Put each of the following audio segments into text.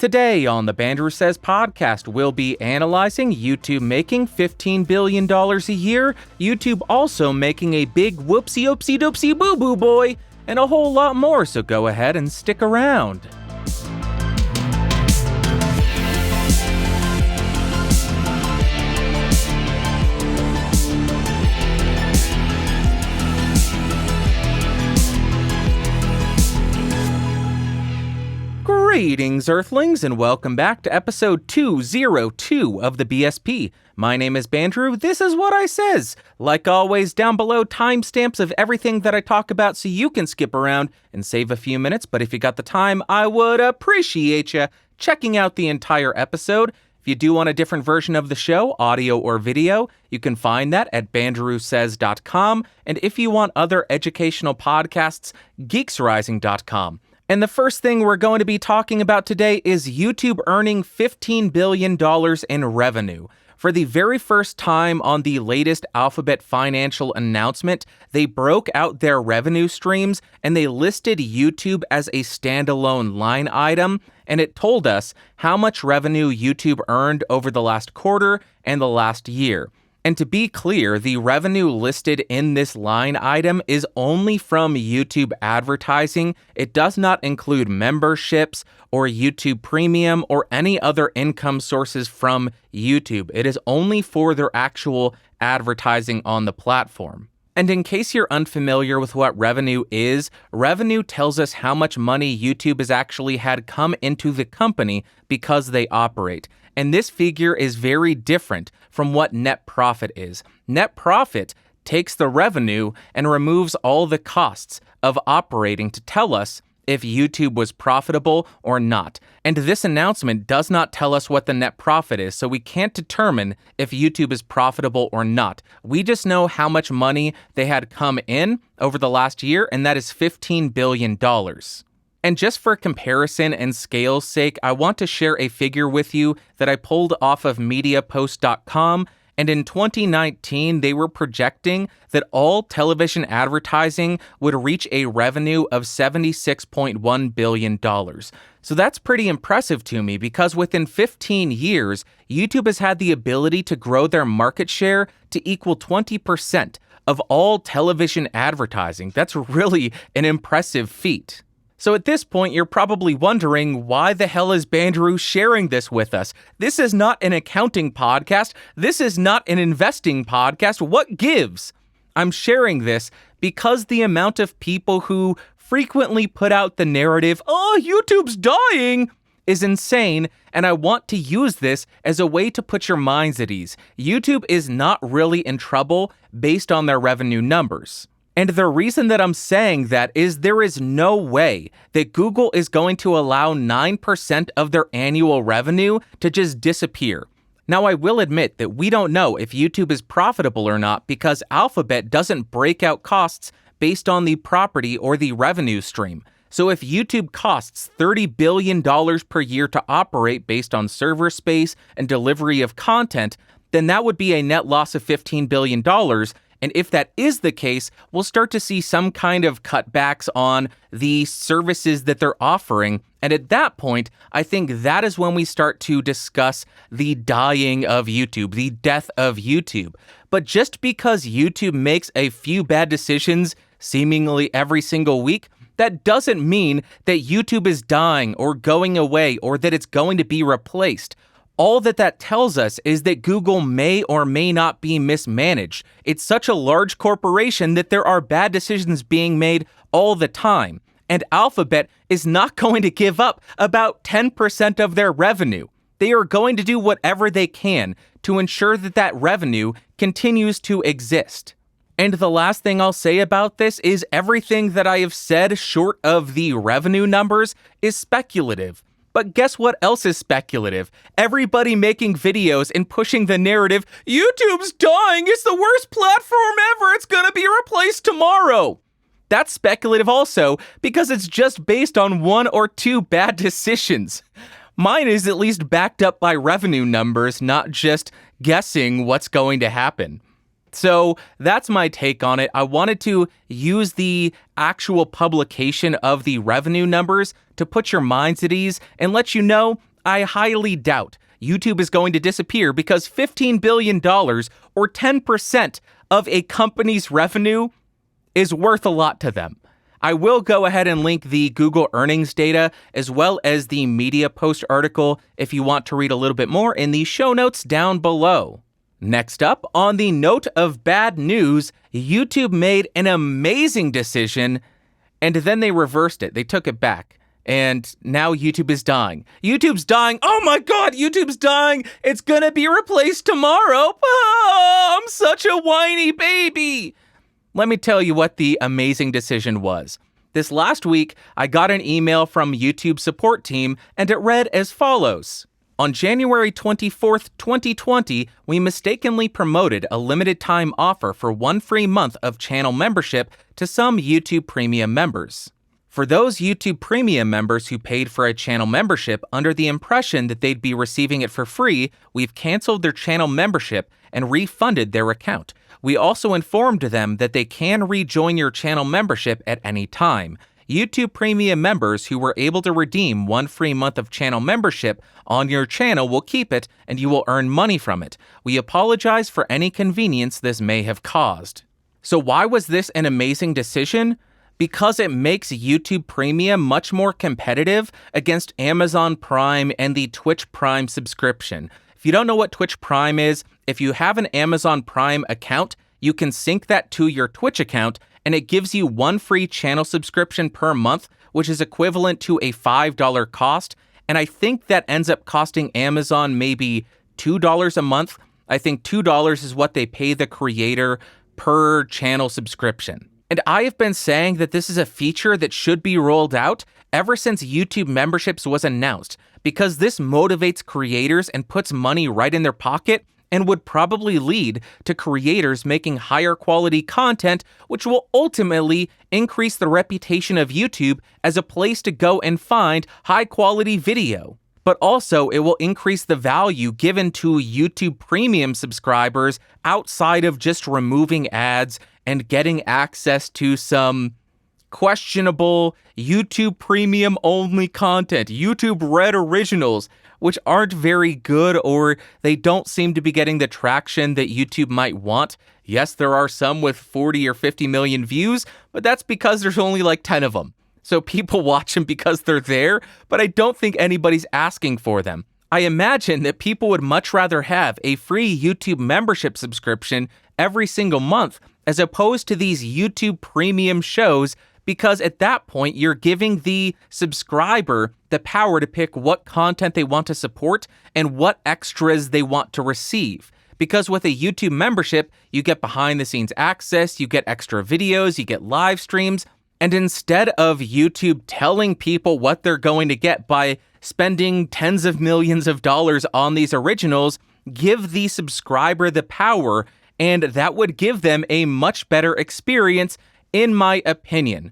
Today on the Bandrew Says podcast, we'll be analyzing YouTube making $15 billion a year, YouTube also making a big whoopsie-oopsie-doopsie boo-boo boy, and a whole lot more, so go ahead and stick around. Greetings, Earthlings, and welcome back to episode 202 of the BSP. My name is Bandrew, this is what I says. Like always, down below, timestamps of everything that I talk about so you can skip around and save a few minutes, but if you got the time, I would appreciate you checking out the entire episode. If you do want a different version of the show, audio or video, you can find that at bandrewsays.com, and if you want other educational podcasts, geeksrising.com. And the first thing we're going to be talking about today is YouTube earning $15 billion in revenue. For the very first time on the latest Alphabet financial announcement, they broke out their revenue streams and they listed YouTube as a standalone line item, and it told us how much revenue YouTube earned over the last quarter and the last year. And to be clear, the revenue listed in this line item is only from YouTube advertising. It does not include memberships or YouTube Premium or any other income sources from YouTube. It is only for their actual advertising on the platform. And in case you're unfamiliar with what revenue is, revenue tells us how much money YouTube has actually had come into the company because they operate. And this figure is very different from what net profit is. Net profit takes the revenue and removes all the costs of operating to tell us if YouTube was profitable or not. And this announcement does not tell us what the net profit is, so we can't determine if YouTube is profitable or not. We just know how much money they had come in over the last year, and that is $15 billion. And just for comparison and scale's sake, I want to share a figure with you that I pulled off of MediaPost.com, and in 2019, they were projecting that all television advertising would reach a revenue of $76.1 billion. So that's pretty impressive to me because within 15 years, YouTube has had the ability to grow their market share to equal 20% of all television advertising. That's really an impressive feat. So at this point, you're probably wondering, why the hell is Bandrew sharing this with us? This is not an accounting podcast. This is not an investing podcast. What gives? I'm sharing this because the amount of people who frequently put out the narrative, "Oh, YouTube's dying," is insane, and I want to use this as a way to put your minds at ease. YouTube is not really in trouble based on their revenue numbers. And the reason that I'm saying that is there is no way that Google is going to allow 9% of their annual revenue to just disappear. Now, I will admit that we don't know if YouTube is profitable or not because Alphabet doesn't break out costs based on the property or the revenue stream. So if YouTube costs $30 billion per year to operate based on server space and delivery of content, then that would be a net loss of $15 billion. And if that is the case, we'll start to see some kind of cutbacks on the services that they're offering. And at that point, I think that is when we start to discuss the dying of YouTube, the death of YouTube. But just because YouTube makes a few bad decisions seemingly every single week, that doesn't mean that YouTube is dying or going away or that it's going to be replaced. All that tells us is that Google may or may not be mismanaged. It's such a large corporation that there are bad decisions being made all the time. And Alphabet is not going to give up about 10% of their revenue. They are going to do whatever they can to ensure that that revenue continues to exist. And the last thing I'll say about this is everything that I have said short of the revenue numbers is speculative. But guess what else is speculative? Everybody making videos and pushing the narrative, YouTube's dying, it's the worst platform ever, it's gonna be replaced tomorrow. That's speculative also, because it's just based on one or two bad decisions. Mine is at least backed up by revenue numbers, not just guessing what's going to happen. So that's my take on it. I wanted to use the actual publication of the revenue numbers to put your minds at ease and let you know I highly doubt YouTube is going to disappear because $15 billion or 10% of a company's revenue is worth a lot to them. I will go ahead and link the Google earnings data as well as the Media Post article if you want to read a little bit more in the show notes down below. Next up, on the note of bad news, YouTube made an amazing decision and then they reversed it. They took it back. And now YouTube is dying. YouTube's dying. Oh my God, YouTube's dying. It's gonna be replaced tomorrow. Oh, I'm such a whiny baby. Let me tell you what the amazing decision was. This last week, I got an email from YouTube's support team, and it read as follows. On January 24th, 2020, we mistakenly promoted a limited time offer for 1 free month of channel membership to some YouTube Premium members. For those YouTube Premium members who paid for a channel membership under the impression that they'd be receiving it for free, we've canceled their channel membership and refunded their account. We also informed them that they can rejoin your channel membership at any time. YouTube Premium members who were able to redeem 1 free month of channel membership on your channel will keep it and you will earn money from it. We apologize for any inconvenience this may have caused. So why was this an amazing decision? Because it makes YouTube Premium much more competitive against Amazon Prime and the Twitch Prime subscription. If you don't know what Twitch Prime is, if you have an Amazon Prime account, you can sync that to your Twitch account, and it gives you 1 free channel subscription per month, which is equivalent to a $5 cost. And I think that ends up costing Amazon maybe $2 a month. I think $2 is what they pay the creator per channel subscription. And I have been saying that this is a feature that should be rolled out ever since YouTube memberships was announced, because this motivates creators and puts money right in their pocket and would probably lead to creators making higher quality content, which will ultimately increase the reputation of YouTube as a place to go and find high quality video. But also, it will increase the value given to YouTube Premium subscribers outside of just removing ads and getting access to some questionable YouTube Premium only content, YouTube Red Originals, which aren't very good or they don't seem to be getting the traction that YouTube might want. Yes, there are some with 40 or 50 million views, but that's because there's only like 10 of them. So people watch them because they're there, but I don't think anybody's asking for them. I imagine that people would much rather have a free YouTube membership subscription every single month as opposed to these YouTube Premium shows, because at that point, you're giving the subscriber the power to pick what content they want to support and what extras they want to receive. Because with a YouTube membership, you get behind-the-scenes access, you get extra videos, you get live streams, and instead of YouTube telling people what they're going to get by spending tens of millions of dollars on these originals, give the subscriber the power, and that would give them a much better experience, in my opinion.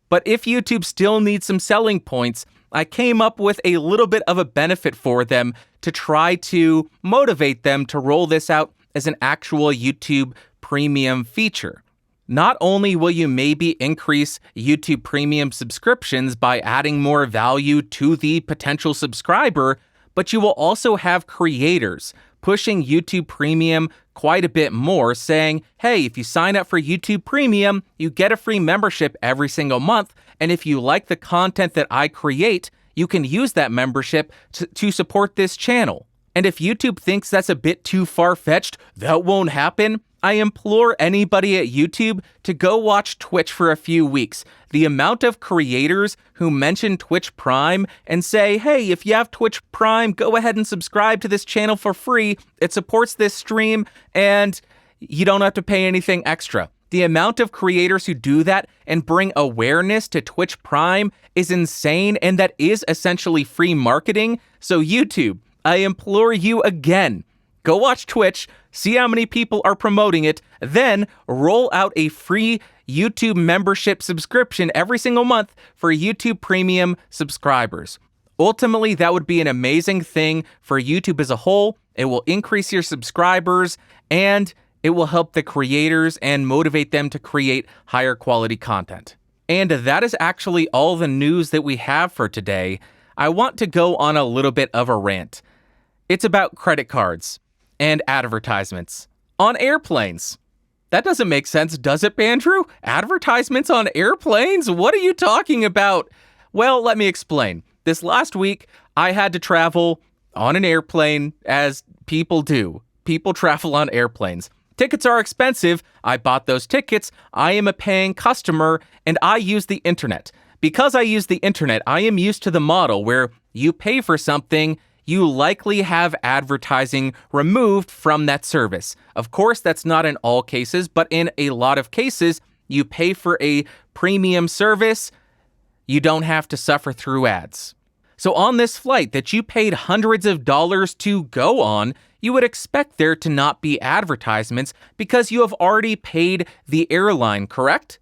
But if YouTube still needs some selling points, I came up with a little bit of a benefit for them to try to motivate them to roll this out as an actual YouTube Premium feature. Not only will you maybe increase YouTube Premium subscriptions by adding more value to the potential subscriber, but you will also have creators pushing YouTube Premium quite a bit more, saying, hey, if you sign up for YouTube Premium, you get a free membership every single month, and if you like the content that I create, you can use that membership to support this channel. And if YouTube thinks that's a bit too far-fetched, that won't happen, I implore anybody at YouTube to go watch Twitch for a few weeks. The amount of creators who mention Twitch Prime and say, hey, if you have Twitch Prime, go ahead and subscribe to this channel for free. It supports this stream and you don't have to pay anything extra. The amount of creators who do that and bring awareness to Twitch Prime is insane, and that is essentially free marketing. So YouTube, I implore you again, go watch Twitch, see how many people are promoting it, then roll out a free YouTube membership subscription every single month for YouTube Premium subscribers. Ultimately, that would be an amazing thing for YouTube as a whole. It will increase your subscribers and it will help the creators and motivate them to create higher quality content. And that is actually all the news that we have for today. I want to go on a little bit of a rant. It's about credit cards and advertisements on airplanes. That doesn't make sense, does it, Bandrew? Advertisements on airplanes? What are you talking about? Well, let me explain. This last week, I had to travel on an airplane, as people do. People travel on airplanes. Tickets are expensive. I bought those tickets. I am a paying customer, and I use the internet. Because I use the internet, I am used to the model where you pay for something, you likely have advertising removed from that service. Of course, that's not in all cases, but in a lot of cases, you pay for a premium service, you don't have to suffer through ads. So on this flight that you paid hundreds of dollars to go on, you would expect there to not be advertisements because you have already paid the airline, correct?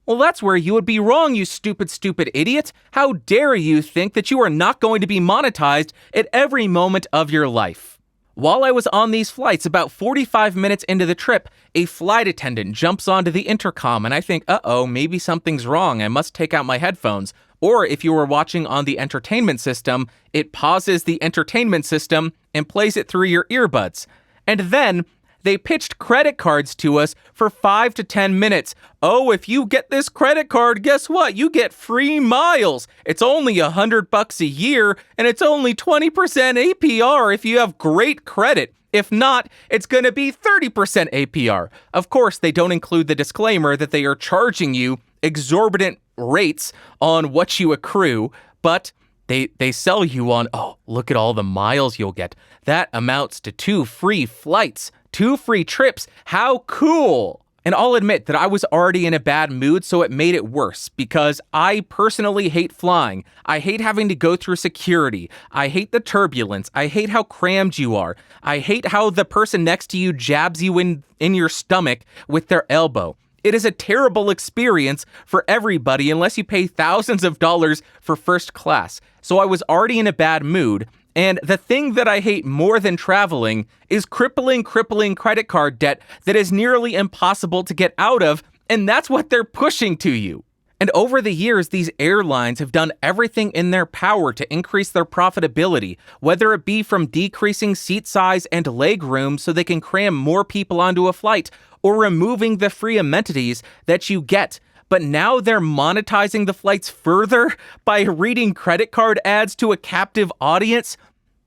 Well, that's where you would be wrong, you stupid idiot. How dare you think that you are not going to be monetized at every moment of your life? While I was on these flights, about 45 minutes into the trip, a flight attendant jumps onto the intercom and I think, maybe something's wrong. I must take out my headphones. Or if you were watching on the entertainment system, it pauses the entertainment system and plays it through your earbuds. And then they pitched credit cards to us for 5 to 10 minutes. Oh, if you get this credit card, guess what? You get free miles. It's only $100 a year, and it's only 20% APR if you have great credit. If not, it's going to be 30% APR. Of course, they don't include the disclaimer that they are charging you exorbitant rates on what you accrue, but they sell you on, look at all the miles you'll get. That amounts to 2 free flights, 2 free trips. How cool! And I'll admit that I was already in a bad mood, so it made it worse because I personally hate flying. I hate having to go through security. I hate the turbulence. I hate how crammed you are. I hate how the person next to you jabs you in your stomach with their elbow. It is a terrible experience for everybody unless you pay thousands of dollars for first class. So I was already in a bad mood. And the thing that I hate more than traveling is crippling credit card debt that is nearly impossible to get out of. And that's what they're pushing to you. And over the years, these airlines have done everything in their power to increase their profitability, whether it be from decreasing seat size and leg room so they can cram more people onto a flight, or removing the free amenities that you get. But now they're monetizing the flights further by reading credit card ads to a captive audience.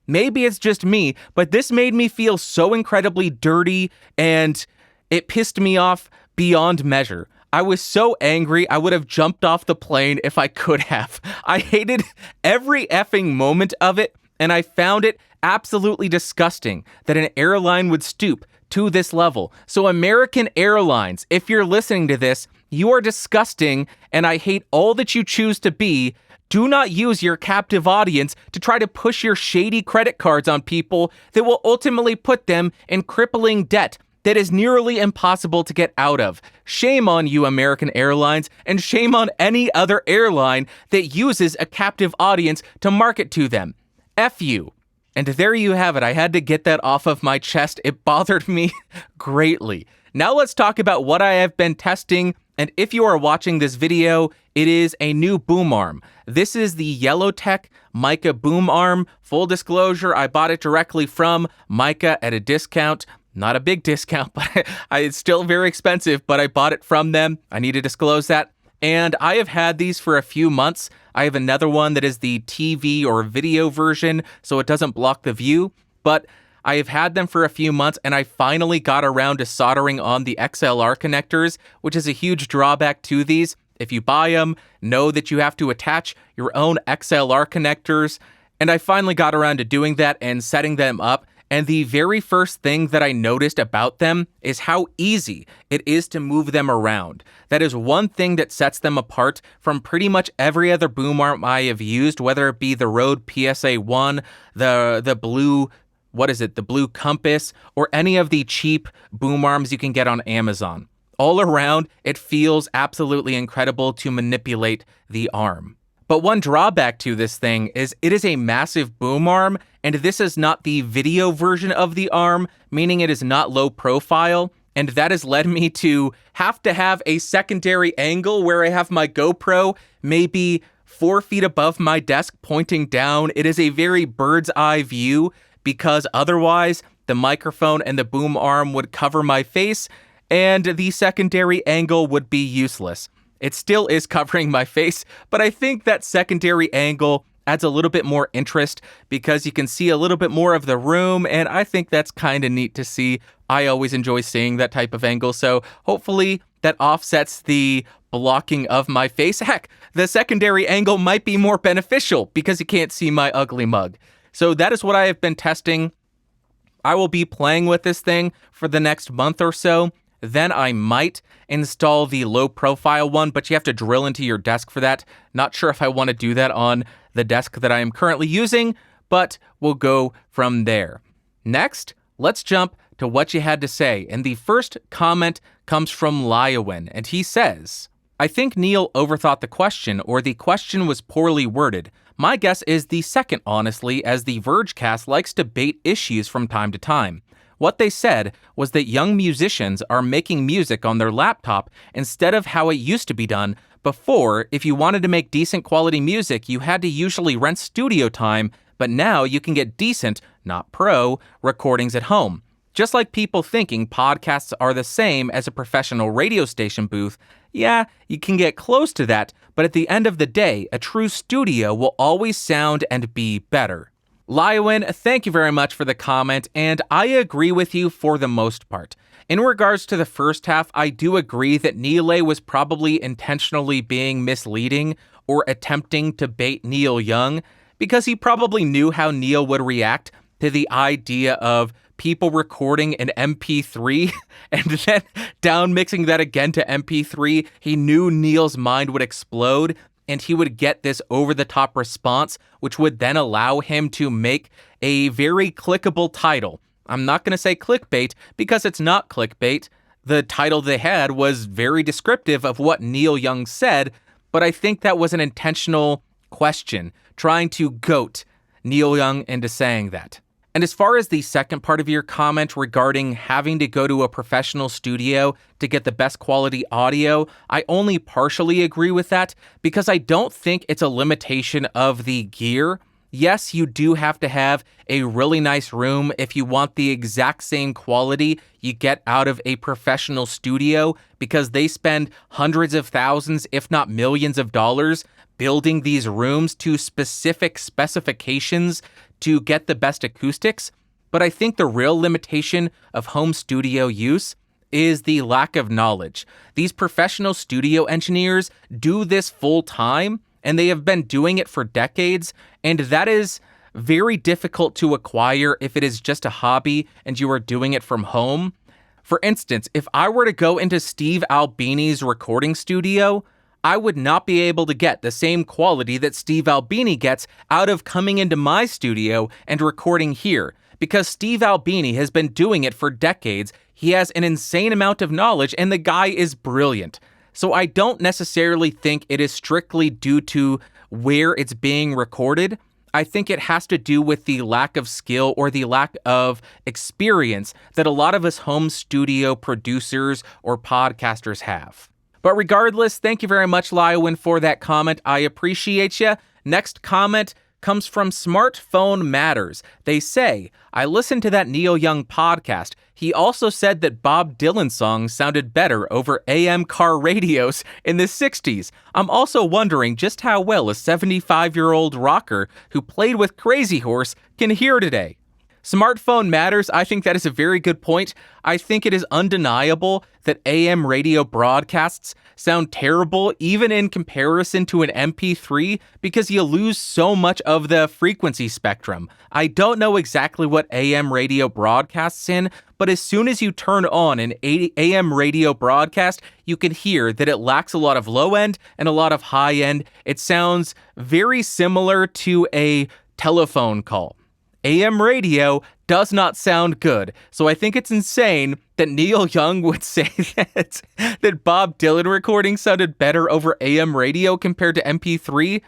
Maybe it's just me, but this made me feel so incredibly dirty, and it pissed me off beyond measure. I was so angry, I would have jumped off the plane if I could have. I hated every effing moment of it, and I found it absolutely disgusting that an airline would stoop to this level. So American Airlines, if you're listening to this, you are disgusting, and I hate all that you choose to be. Do not use your captive audience to try to push your shady credit cards on people that will ultimately put them in crippling debt that is nearly impossible to get out of. Shame on you, American Airlines, and shame on any other airline that uses a captive audience to market to them. F you. And there you have it. I had to get that off of my chest. It bothered me greatly. Now let's talk about what I have been testing. And if you are watching this video, it is a new boom arm. This is the Yellowtek Mica boom arm. Full disclosure, I bought it directly from Mica at a discount. Not a big discount, but it's still very expensive, but I bought it from them. I need to disclose that. And I have had these for a few months. I have another one that is the TV or video version, so it doesn't block the view. But I have had them for a few months, and I finally got around to soldering on the XLR connectors, which is a huge drawback to these. If you buy them, know that you have to attach your own XLR connectors. And I finally got around to doing that and setting them up. And the very first thing that I noticed about them is how easy it is to move them around. That is one thing that sets them apart from pretty much every other boom arm I have used, whether it be the Rode PSA-1, the Blue, the Blue Compass, or any of the cheap boom arms you can get on Amazon. All around, it feels absolutely incredible to manipulate the arm. But one drawback to this thing is it is a massive boom arm, and this is not the video version of the arm, meaning it is not low profile, and that has led me to have a secondary angle where I have my GoPro maybe 4 feet above my desk pointing down. It is a very bird's eye view because otherwise the microphone and the boom arm would cover my face and the secondary angle would be useless. It still is covering my face, but I think that secondary angle adds a little bit more interest because you can see a little bit more of the room, and I think that's kind of neat to see. I always enjoy seeing that type of angle, so hopefully that offsets the blocking of my face. Heck, the secondary angle might be more beneficial because you can't see my ugly mug. So that is what I have been testing. I will be playing with this thing for the next month or so. Then I might install the low profile one, but you have to drill into your desk for that. Not sure if I want to do that on the desk that I am currently using, but we'll go from there. Next, let's jump to what you had to say. And the first comment comes from Lyowin, and he says, I think Neil overthought the question, or the question was poorly worded. My guess is the second, honestly, as the Vergecast likes to bait issues from time to time. What they said was that young musicians are making music on their laptop instead of how it used to be done. Before, if you wanted to make decent quality music, you had to usually rent studio time, but now you can get decent, not pro, recordings at home. Just like people thinking podcasts are the same as a professional radio station booth, yeah, you can get close to that, but at the end of the day, a true studio will always sound and be better. Lyowin, thank you very much for the comment, and I agree with you for the most part. In regards to the first half, I do agree that Neil was probably intentionally being misleading or attempting to bait Neil Young, because he probably knew how Neil would react to the idea of people recording an MP3 and then down-mixing that again to MP3. He knew Neil's mind would explode, and he would get this over-the-top response, which would then allow him to make a very clickable title. I'm not going to say clickbait, because it's not clickbait. The title they had was very descriptive of what Neil Young said, but I think that was an intentional question, trying to goat Neil Young into saying that. And as far as the second part of your comment regarding having to go to a professional studio to get the best quality audio, I only partially agree with that because I don't think it's a limitation of the gear. Yes, you do have to have a really nice room if you want the exact same quality you get out of a professional studio because they spend hundreds of thousands, if not millions of dollars building these rooms to specific specifications to get the best acoustics, but I think the real limitation of home studio use is the lack of knowledge. These professional studio engineers do this full time, and they have been doing it for decades, and that is very difficult to acquire if it is just a hobby and you are doing it from home. For instance, if I were to go into Steve Albini's recording studio, I would not be able to get the same quality that Steve Albini gets out of coming into my studio and recording here, because Steve Albini has been doing it for decades. He has an insane amount of knowledge, and the guy is brilliant. So I don't necessarily think it is strictly due to where it's being recorded. I think it has to do with the lack of skill or the lack of experience that a lot of us home studio producers or podcasters have. But regardless, thank you very much, Lyowin, for that comment. I appreciate you. Next comment comes from Smartphone Matters. They say, I listened to that Neil Young podcast. He also said that Bob Dylan songs sounded better over AM car radios in the 60s. I'm also wondering just how well a 75-year-old rocker who played with Crazy Horse can hear today. Smartphone Matters, I think that is a very good point. I think it is undeniable that AM radio broadcasts sound terrible even in comparison to an MP3 because you lose so much of the frequency spectrum. I don't know exactly what AM radio broadcasts in, but as soon as you turn on an AM radio broadcast, you can hear that it lacks a lot of low end and a lot of high end. It sounds very similar to a telephone call. AM radio does not sound good, so I think it's insane that Neil Young would say that Bob Dylan recordings sounded better over AM radio compared to MP3.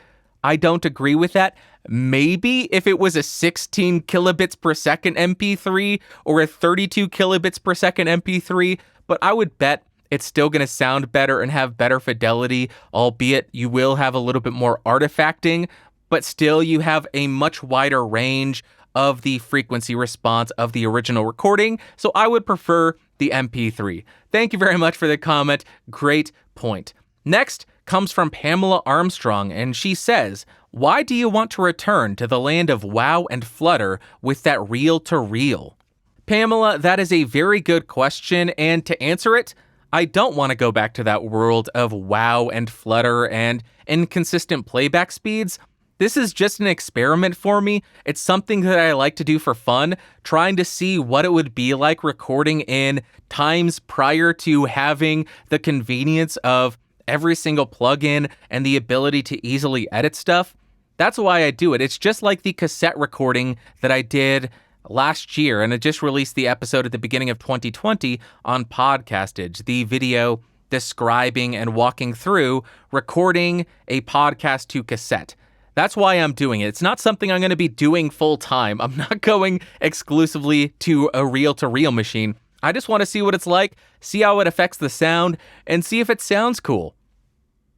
I don't agree with that. Maybe if it was a 16 kilobits per second MP3 or a 32 kilobits per second MP3, but I would bet It's still going to sound better and have better fidelity, albeit you will have a little bit more artifacting, but still you have a much wider range of the frequency response of the original recording. So I would prefer the MP3. Thank you very much for the comment. Great point. Next comes from Pamela Armstrong, and she says, why do you want to return to the land of WoW and Flutter with that reel-to-reel? Pamela, that is a very good question, and to answer it, I don't want to go back to that world of WoW and Flutter and inconsistent playback speeds. This is just an experiment for me. It's something that I like to do for fun, trying to see what it would be like recording in times prior to having the convenience of every single plugin and the ability to easily edit stuff. That's why I do it. It's just like the cassette recording that I did last year, and I just released the episode at the beginning of 2020 on Podcastage, the video describing and walking through recording a podcast to cassette. That's why I'm doing it. It's not something I'm going to be doing full time. I'm not going exclusively to a reel-to-reel machine. I just want to see what it's like, see how it affects the sound, and see if it sounds cool.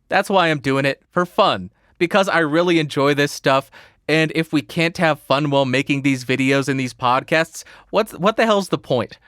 That's why I'm doing it, for fun, because I really enjoy this stuff. And if we can't have fun while making these videos and these podcasts, what the hell's the point?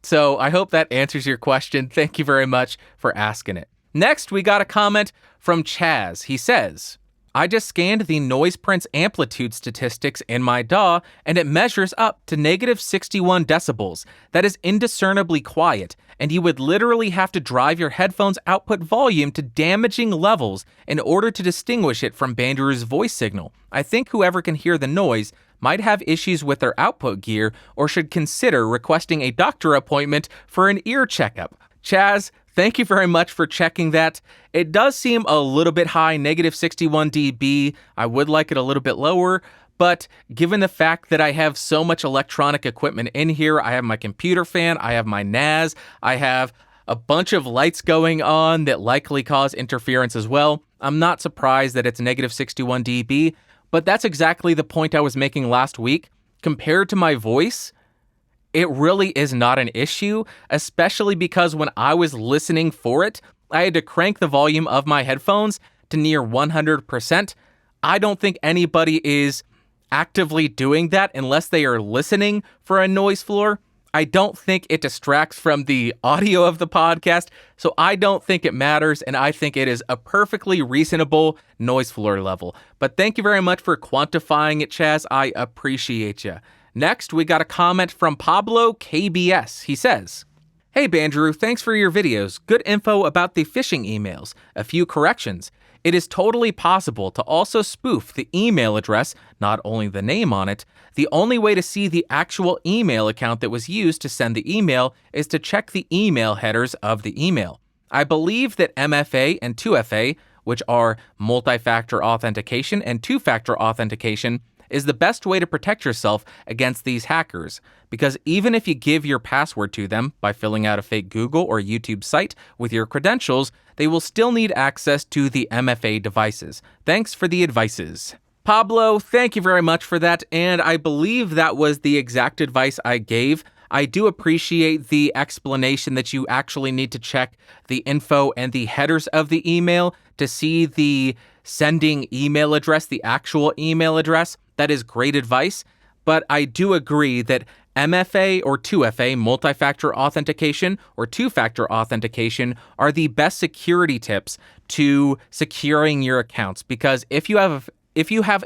So I hope that answers your question. Thank you very much for asking it. Next, we got a comment from Chaz. He says, I just scanned the noise prints amplitude statistics in my DAW, and it measures up to negative 61 decibels. That is indiscernibly quiet, and you would literally have to drive your headphones' output volume to damaging levels in order to distinguish it from Bandrew's voice signal. I think whoever can hear the noise might have issues with their output gear or should consider requesting a doctor appointment for an ear checkup. Chaz, thank you very much for checking that. It does seem a little bit high, negative 61 dB. I would like it a little bit lower, but given the fact that I have so much electronic equipment in here, I have my computer fan, I have my NAS, I have a bunch of lights going on that likely cause interference as well. I'm not surprised that it's negative 61 dB, but that's exactly the point I was making last week. Compared to my voice, it really is not an issue, especially because when I was listening for it, I had to crank the volume of my headphones to near 100%. I don't think anybody is actively doing that unless they are listening for a noise floor. I don't think it distracts from the audio of the podcast, so I don't think it matters, and I think it is a perfectly reasonable noise floor level. But thank you very much for quantifying it, Chaz. I appreciate you. Next, we got a comment from Pablo KBS. He says, Hey Bandrew, thanks for your videos. Good info about the phishing emails. A few corrections. It is totally possible to also spoof the email address, not only the name on it. The only way to see the actual email account that was used to send the email is to check the email headers of the email. I believe that MFA and 2FA, which are multi-factor authentication and two-factor authentication, is the best way to protect yourself against these hackers, because even if you give your password to them by filling out a fake Google or YouTube site with your credentials, they will still need access to the MFA devices. Thanks for the advices. Pablo, thank you very much for that, and I believe that was the exact advice I gave. I do appreciate the explanation that you actually need to check the info and the headers of the email to see the sending email address, the actual email address. That is great advice, but I do agree that MFA or 2FA, multi-factor authentication or two-factor authentication, are the best security tips to securing your accounts, because if you have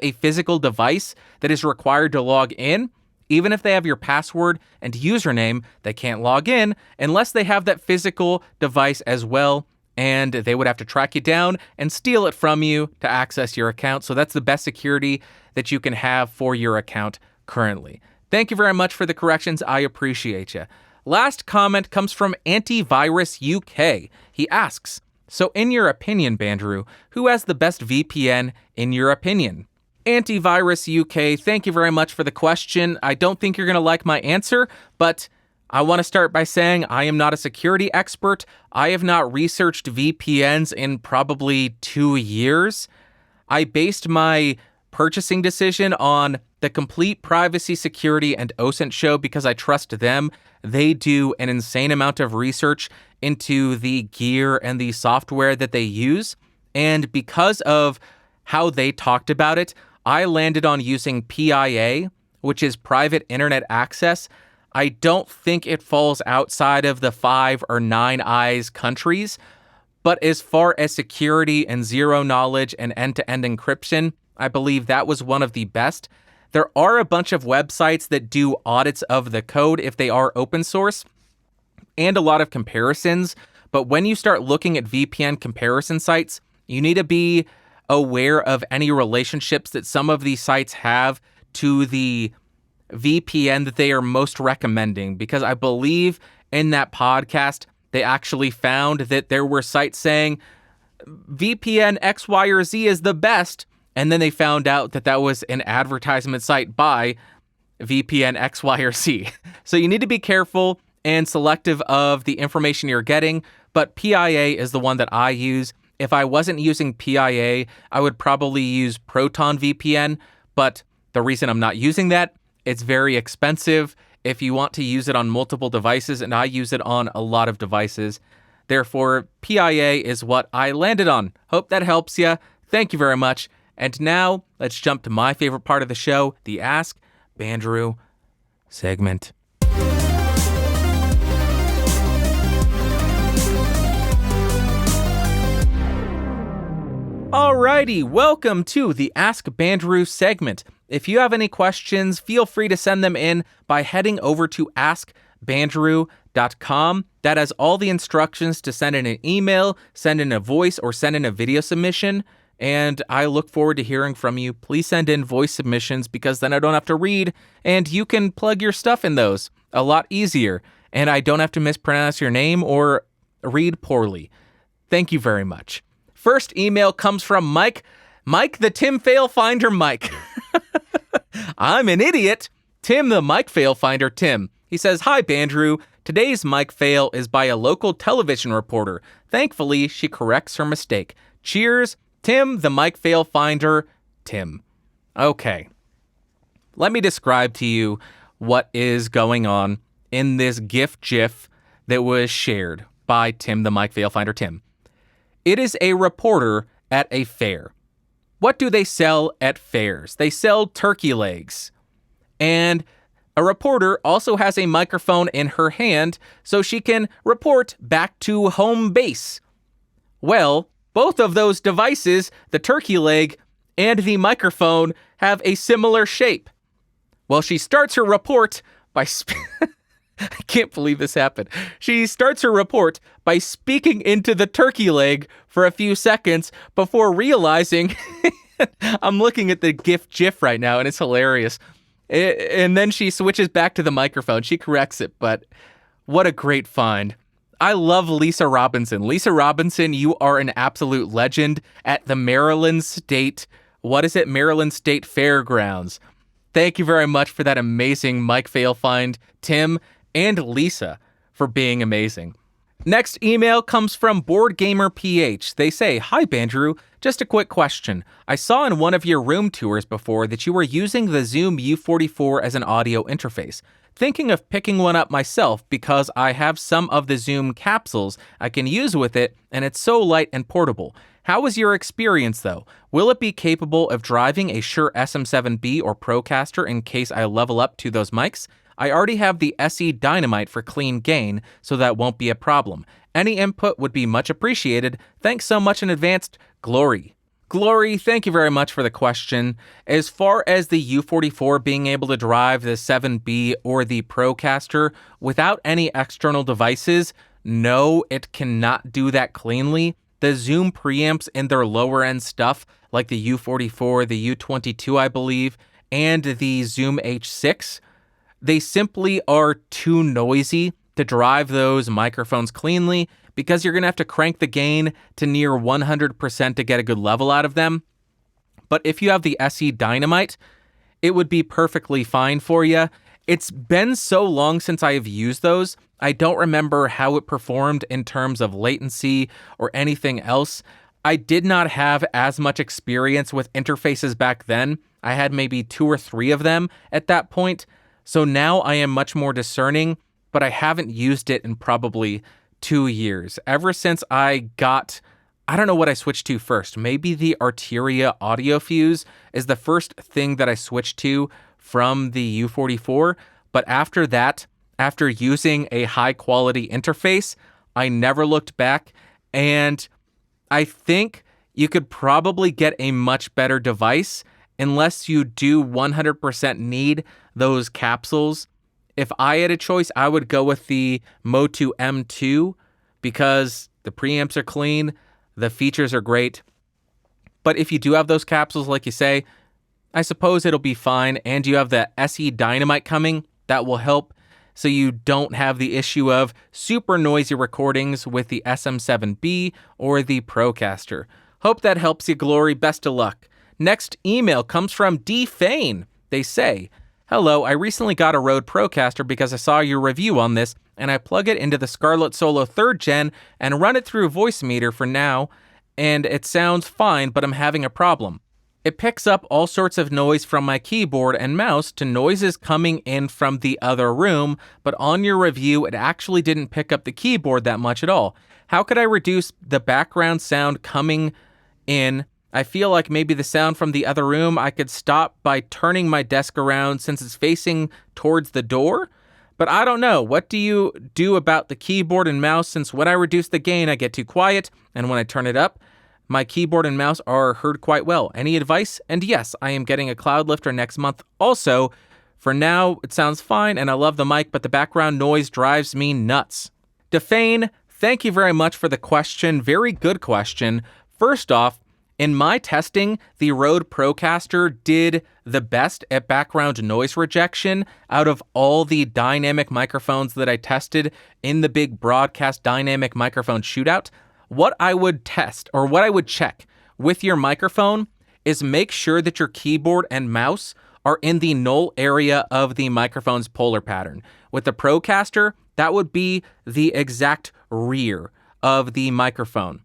a physical device that is required to log in, even if they have your password and username, they can't log in unless they have that physical device as well, and they would have to track you down and steal it from you to access your account. So that's the best security that you can have for your account currently. Thank you very much for the corrections. I appreciate you. Last comment comes from Antivirus UK. He asks, so in your opinion, Bandrew, who has the best VPN in your opinion? Antivirus UK, thank you very much for the question. I don't think you're going to like my answer, but I want to start by saying I am not a security expert. I have not researched VPNs in probably 2 years. I based my purchasing decision on the Complete Privacy Security and OSINT show, because I trust them. They do an insane amount of research into the gear and the software that they use. And because of how they talked about it, I landed on using PIA, which is Private Internet Access. I don't think it falls outside of the 5 or 9 eyes countries, but as far as security and zero knowledge and end-to-end encryption, I believe that was one of the best. There are a bunch of websites that do audits of the code if they are open source, and a lot of comparisons, but when you start looking at VPN comparison sites, you need to be aware of any relationships that some of these sites have to the VPN that they are most recommending, because I believe in that podcast, they actually found that there were sites saying VPN X, Y, or Z is the best, and then they found out that that was an advertisement site by VPN X, Y, or Z. So you need to be careful and selective of the information you're getting, but PIA is the one that I use. If I wasn't using PIA, I would probably use Proton VPN, but the reason I'm not using that, it's very expensive if you want to use it on multiple devices, and I use it on a lot of devices. Therefore, PIA is what I landed on. Hope that helps you. Thank you very much. And now, let's jump to my favorite part of the show, the Ask Bandrew segment. Alrighty, welcome to the Ask Bandrew segment. If you have any questions, feel free to send them in by heading over to askbandrew.com. That has all the instructions to send in an email, send in a voice, or send in a video submission. And I look forward to hearing from you. Please send in voice submissions, because then I don't have to read, and you can plug your stuff in those a lot easier. And I don't have to mispronounce your name or read poorly. Thank you very much. First email comes from Mike. Mike the Tim Fail Finder Mike. I'm an idiot. Tim the Mike Fail Finder Tim. He says, "Hi, Bandrew. Today's Mike Fail is by a local television reporter. Thankfully, she corrects her mistake. Cheers, Tim the Mike Fail Finder Tim." Okay. Let me describe to you what is going on in this GIF that was shared by Tim the Mike Fail Finder Tim. It is a reporter at a fair. What do they sell at fairs? They sell turkey legs. And a reporter also has a microphone in her hand so she can report back to home base. Well, both of those devices, the turkey leg and the microphone, have a similar shape. Well, she starts her report by... I can't believe this happened. She starts her report by speaking into the turkey leg for a few seconds before realizing... I'm looking at the GIF right now, and it's hilarious. And then she switches back to the microphone. She corrects it, but what a great find. I love Lisa Robinson. Lisa Robinson, you are an absolute legend at the Maryland State Fairgrounds. Thank you very much for that amazing Mike Fail find, Tim and Lisa, for being amazing. Next email comes from BoardGamerPH. They say, "Hi, Bandrew. Just a quick question. I saw in one of your room tours before that you were using the Zoom U44 as an audio interface. Thinking of picking one up myself because I have some of the Zoom capsules I can use with it, and it's so light and portable. How was your experience, though? Will it be capable of driving a Shure SM7B or Procaster in case I level up to those mics? I already have the SE Dynamite for clean gain, so that won't be a problem. Any input would be much appreciated. Thanks so much in advance. Glory." Glory, thank you very much for the question. As far as the U44 being able to drive the 7B or the Procaster without any external devices, no, it cannot do that cleanly. The Zoom preamps in their lower end stuff, like the U44, the U22, I believe, and the Zoom H6, they simply are too noisy to drive those microphones cleanly, because you're going to have to crank the gain to near 100% to get a good level out of them. But if you have the SE Dynamite, it would be perfectly fine for you. It's been so long since I have used those, I don't remember how it performed in terms of latency or anything else. I did not have as much experience with interfaces back then I had maybe 2 or 3 of them at that point. So now I am much more discerning, but I haven't used it in probably 2 years. Ever since I don't know what I switched to first. Maybe the Arteria audio fuse is the first thing that I switched to from the U44. But after that, after using a high quality interface, I never looked back. And I think you could probably get a much better device unless you do 100% need those capsules. If I had a choice, I would go with the Motu M2 because the preamps are clean, the features are great. But if you do have those capsules, like you say, I suppose it'll be fine. And you have the SE Dynamite coming, that will help. So you don't have the issue of super noisy recordings with the SM7B or the Procaster. Hope that helps you, Glory. Best of luck. Next email comes from D. Fane. They say, "Hello, I recently got a Rode Procaster because I saw your review on this, and I plug it into the Scarlett Solo 3rd Gen and run it through Voicemeeter for now, and it sounds fine, but I'm having a problem. It picks up all sorts of noise from my keyboard and mouse to noises coming in from the other room, but on your review, it actually didn't pick up the keyboard that much at all. How could I reduce the background sound coming in? I feel like maybe the sound from the other room I could stop by turning my desk around since it's facing towards the door. But I don't know. What do you do about the keyboard and mouse since when I reduce the gain, I get too quiet, and when I turn it up, my keyboard and mouse are heard quite well. Any advice? And yes, I am getting a cloud lifter next month. Also, for now, it sounds fine, and I love the mic, but the background noise drives me nuts." Defane, thank you very much for the question. Very good question. First off, in my testing, the Rode Procaster did the best at background noise rejection out of all the dynamic microphones that I tested in the big broadcast dynamic microphone shootout. What I would test, or what I would check with your microphone, is make sure that your keyboard and mouse are in the null area of the microphone's polar pattern. With the Procaster, that would be the exact rear of the microphone.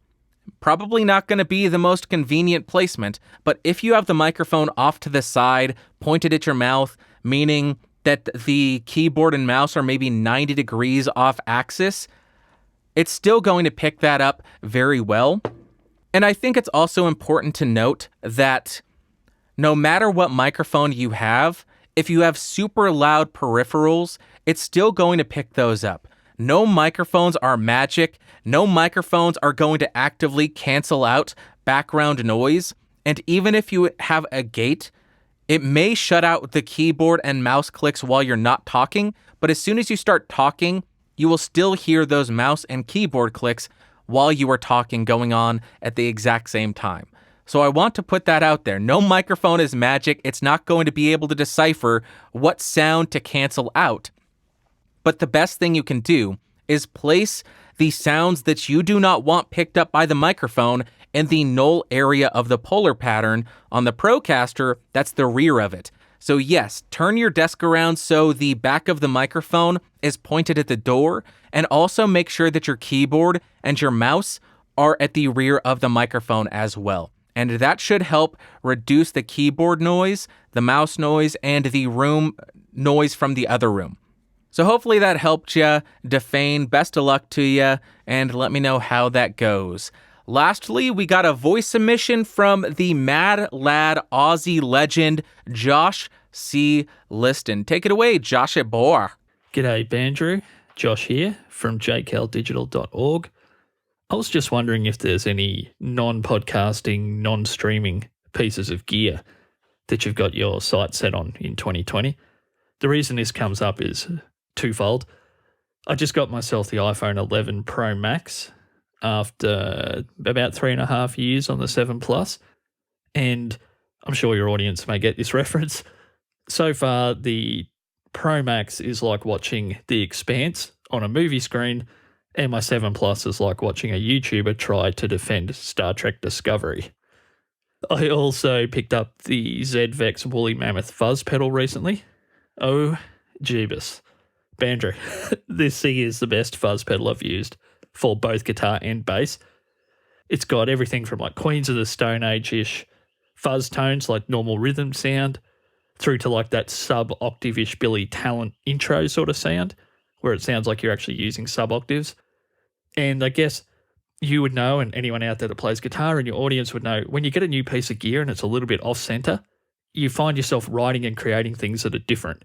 Probably not going to be the most convenient placement, but if you have the microphone off to the side, pointed at your mouth, meaning that the keyboard and mouse are maybe 90 degrees off axis, it's still going to pick that up very well. And I think it's also important to note that no matter what microphone you have, if you have super loud peripherals, it's still going to pick those up. No microphones are magic. No microphones are going to actively cancel out background noise. And even if you have a gate, it may shut out the keyboard and mouse clicks while you're not talking. But as soon as you start talking, you will still hear those mouse and keyboard clicks while you are talking going on at the exact same time. So I want to put that out there. No microphone is magic. It's not going to be able to decipher what sound to cancel out. But the best thing you can do is place the sounds that you do not want picked up by the microphone in the null area of the polar pattern. On the Procaster, that's the rear of it. So yes, turn your desk around so the back of the microphone is pointed at the door, and also make sure that your keyboard and your mouse are at the rear of the microphone as well. And that should help reduce the keyboard noise, the mouse noise, and the room noise from the other room. So hopefully that helped you, Defane. Best of luck to you, and let me know how that goes. Lastly, we got a voice submission from the Mad Lad Aussie legend, Josh C. Liston. Take it away, Josh at Boar. G'day, Bandrew. Josh here from jkldigital.org. I was just wondering if there's any non-podcasting, non-streaming pieces of gear that you've got your sight set on in 2020. The reason this comes up is twofold. I just got myself the iPhone 11 Pro Max after about 3.5 years on the 7 Plus, and I'm sure your audience may get this reference. So far, the Pro Max is like watching The Expanse on a movie screen, and my 7 Plus is like watching a YouTuber try to defend Star Trek Discovery. I also picked up the ZVEX Woolly Mammoth Fuzz pedal recently. Oh, Jeebus. Bandrew, this thing is the best fuzz pedal I've used for both guitar and bass. It's got everything from like Queens of the Stone Age-ish fuzz tones like normal rhythm sound, through to like that sub-octave-ish Billy Talent intro sort of sound, where it sounds like you're actually using sub-octaves. And I guess you would know, and anyone out there that plays guitar in your audience would know, when you get a new piece of gear and it's a little bit off-center, you find yourself writing and creating things that are different,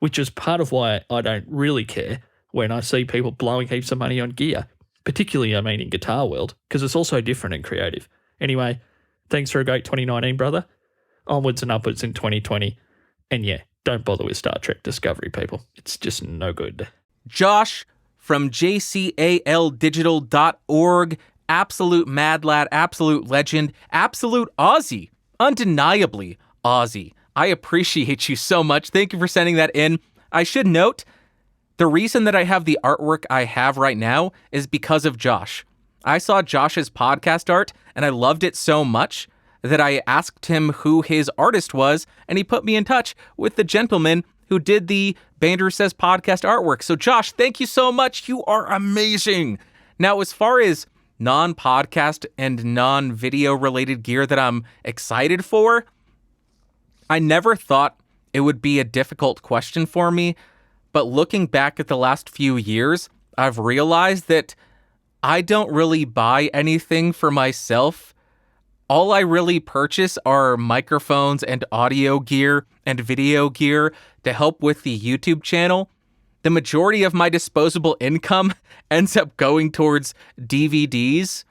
which is part of why I don't really care when I see people blowing heaps of money on gear, particularly, I mean, in guitar world, because it's also different and creative. Anyway, thanks for a great 2019, brother. Onwards and upwards in 2020. And yeah, don't bother with Star Trek Discovery, people. It's just no good. Josh from jcaldigital.org, absolute mad lad, absolute legend, absolute Aussie, undeniably Aussie. I appreciate you so much. Thank you for sending that in. I should note, the reason that I have the artwork I have right now is because of Josh. I saw Josh's podcast art and I loved it so much that I asked him who his artist was, and he put me in touch with the gentleman who did the Bandrew Says podcast artwork. So Josh, thank you so much. You are amazing. Now, as far as non-podcast and non-video related gear that I'm excited for, I never thought it would be a difficult question for me, but looking back at the last few years, I've realized that I don't really buy anything for myself. All I really purchase are microphones and audio gear and video gear to help with the YouTube channel. The majority of my disposable income ends up going towards DVDs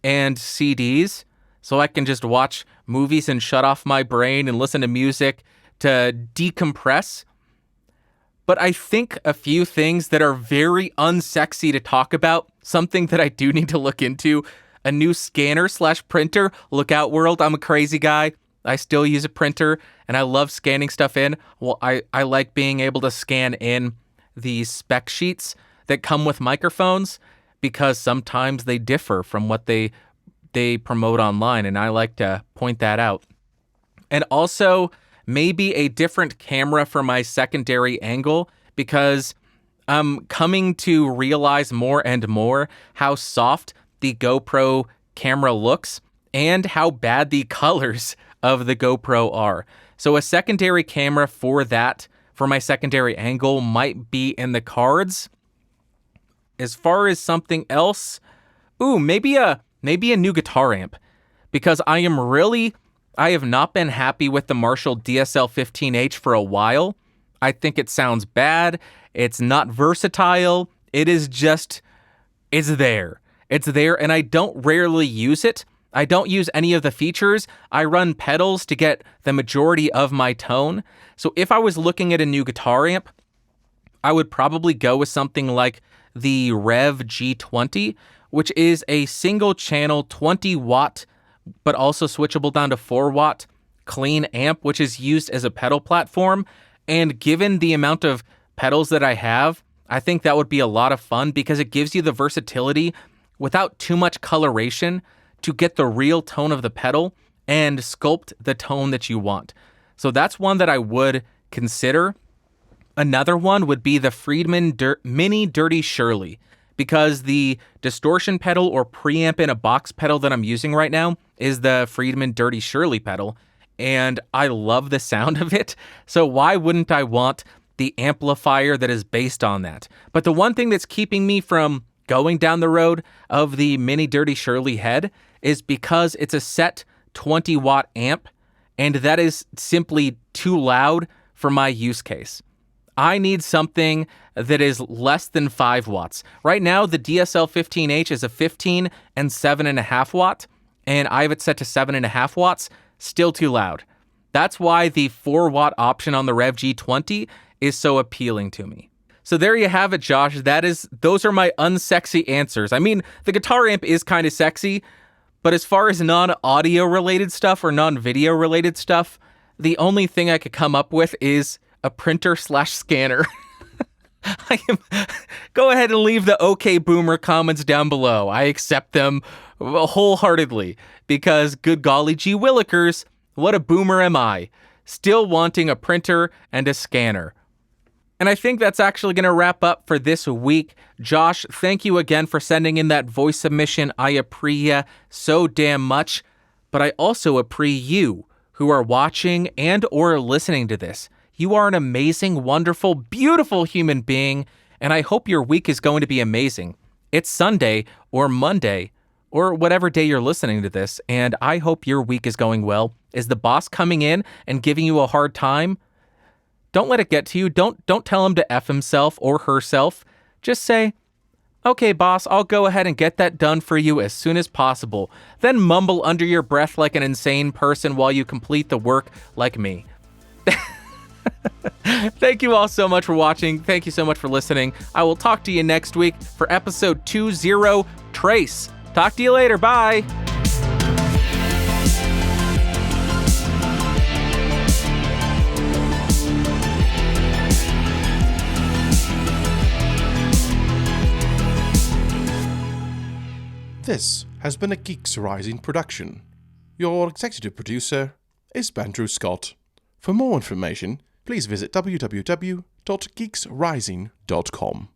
and CDs, so I can just watch movies and shut off my brain and listen to music to decompress. But I think a few things that are very unsexy to talk about, something that I do need to look into, a new scanner/printer. Look out, world, I'm a crazy guy. I still use a printer, and I love scanning stuff in. Well, I like being able to scan in the spec sheets that come with microphones, because sometimes they differ from what they promote online, and I like to point that out. And also, maybe a different camera for my secondary angle, because I'm coming to realize more and more how soft the GoPro camera looks and how bad the colors of the GoPro are. So a secondary camera for that, for my secondary angle, might be in the cards. As far as something else, maybe a new guitar amp, because I have not been happy with the Marshall DSL-15H for a while. I think it sounds bad. It's not versatile. It's there. It's there, and I don't rarely use it. I don't use any of the features. I run pedals to get the majority of my tone. So if I was looking at a new guitar amp, I would probably go with something like the Rev G20, which is a single channel 20 watt, but also switchable down to 4 watt clean amp, which is used as a pedal platform. And given the amount of pedals that I have, I think that would be a lot of fun, because it gives you the versatility without too much coloration to get the real tone of the pedal and sculpt the tone that you want. So that's one that I would consider. Another one would be the Friedman Mini Dirty Shirley, because the distortion pedal or preamp in a box pedal that I'm using right now is the Friedman Dirty Shirley pedal, and I love the sound of it. So why wouldn't I want the amplifier that is based on that? But the one thing that's keeping me from going down the road of the Mini Dirty Shirley head is because it's a set 20 watt amp, and that is simply too loud for my use case. I need something that is less than 5 watts. Right now, the DSL-15H is a 15 and 7.5 watt, and I have it set to 7.5 watts, still too loud. That's why the 4 watt option on the Rev G20 is so appealing to me. So there you have it, Josh. Those are my unsexy answers. I mean, the guitar amp is kind of sexy, but as far as non-audio related stuff or non-video related stuff, the only thing I could come up with is a printer/scanner. Go ahead and leave the OK Boomer comments down below. I accept them wholeheartedly, because good golly gee willikers, what a boomer am I, still wanting a printer and a scanner. And I think that's actually going to wrap up for this week. Josh, thank you again for sending in that voice submission. I appreciate so damn much. but I also appreciate you who are watching and or listening to this. You are an amazing, wonderful, beautiful human being, and I hope your week is going to be amazing. It's Sunday or Monday or whatever day you're listening to this, and I hope your week is going well. Is the boss coming in and giving you a hard time? Don't let it get to you. Don't tell him to F himself or herself. Just say, okay, boss, I'll go ahead and get that done for you as soon as possible. Then mumble under your breath like an insane person while you complete the work like me. Thank you all so much for watching. Thank you so much for listening. I will talk to you next week for episode 20, Trace. Talk to you later. Bye. This has been a Geeks Rising production. Your executive producer is Bandrew Scott. For more information, please visit www.geeksrising.com.